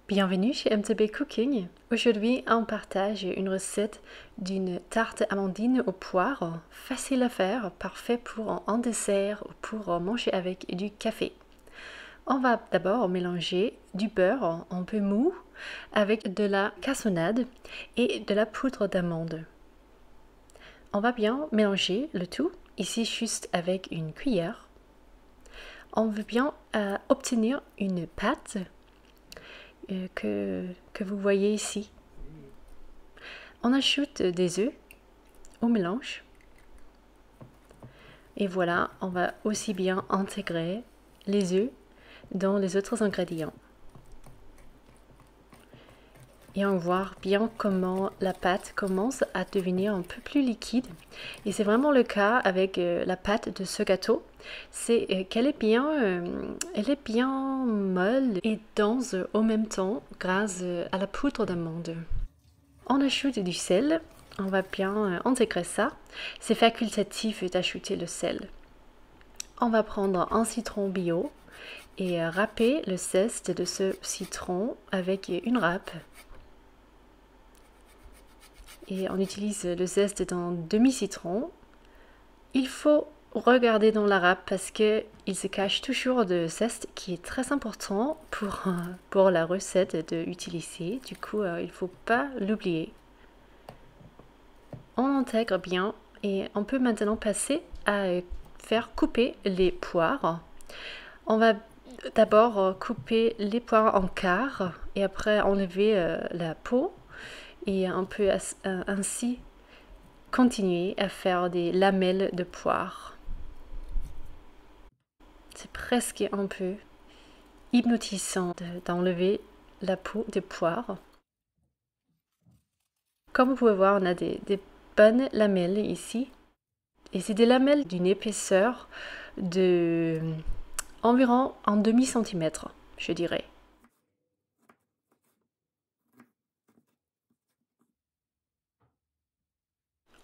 Bienvenue chez MTB Cooking. Aujourd'hui, on partage une recette d'une tarte amandine aux poires, facile à faire, parfait pour un dessert ou pour manger avec du café. On va d'abord mélanger du beurre un peu mou avec de la cassonade et de la poudre d'amande. On va bien mélanger le tout, ici juste avec une cuillère. On veut bien obtenir une pâte que vous voyez ici. On ajoute des œufs au mélange. Et voilà, on va aussi bien intégrer les œufs dans les autres ingrédients. Et on voit bien comment la pâte commence à devenir un peu plus liquide. Et c'est vraiment le cas avec la pâte de ce gâteau. C'est qu'elle est bien molle et dense en même temps grâce à la poudre d'amande. On ajoute du sel. On va bien intégrer ça. C'est facultatif d'ajouter le sel. On va prendre un citron bio et râper le zeste de ce citron avec une râpe. Et on utilise le zeste d'un demi-citron. Il faut regarder dans la râpe parce qu'il se cache toujours de zeste qui est très important pour la recette d'utiliser. Du coup, il ne faut pas l'oublier. On intègre bien et on peut maintenant passer à faire couper les poires. On va d'abord couper les poires en quart et après enlever la peau. Et on peut ainsi continuer à faire des lamelles de poire. C'est presque un peu hypnotisant d'enlever la peau de poire. Comme vous pouvez voir, on a des bonnes lamelles ici. Et c'est des lamelles d'une épaisseur de environ un demi-centimètre, je dirais.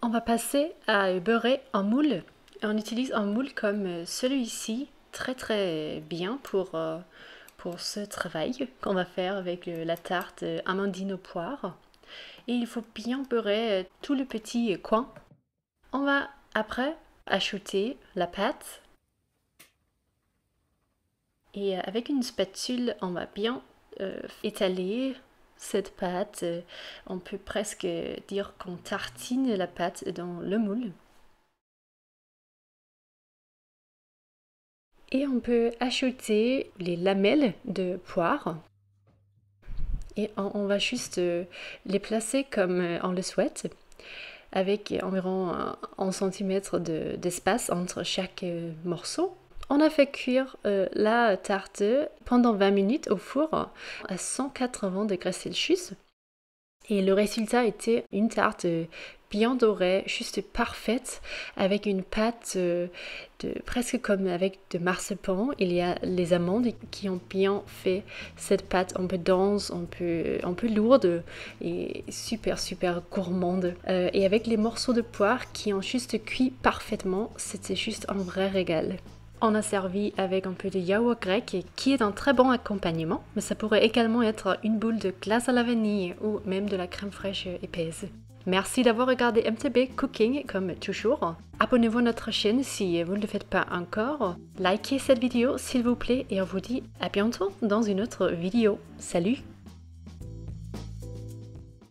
On va passer à beurrer un moule. On utilise un moule comme celui-ci, très bien pour ce travail qu'on va faire avec la tarte amandine aux poires. Et il faut bien beurrer tout le petit coin. On va après ajouter la pâte. Et avec une spatule, on va bien étaler cette pâte. On peut presque dire qu'on tartine la pâte dans le moule. Et on peut ajouter les lamelles de poire. Et on va juste les placer comme on le souhaite, avec environ 1 cm d'espace entre chaque morceau. On a fait cuire la tarte pendant 20 minutes au four à 180 degrés Celsius. Et le résultat était une tarte bien dorée, juste parfaite, avec une pâte presque comme avec de marzipan. Il y a les amandes qui ont bien fait cette pâte un peu dense, un peu lourde et super gourmande. Et avec les morceaux de poire qui ont juste cuit parfaitement, c'était juste un vrai régal. On a servi avec un peu de yaourt grec qui est un très bon accompagnement, mais ça pourrait également être une boule de glace à la vanille ou même de la crème fraîche épaisse. Merci d'avoir regardé MTB Cooking comme toujours. Abonnez-vous à notre chaîne si vous ne le faites pas encore. Likez cette vidéo s'il vous plaît et on vous dit à bientôt dans une autre vidéo. Salut!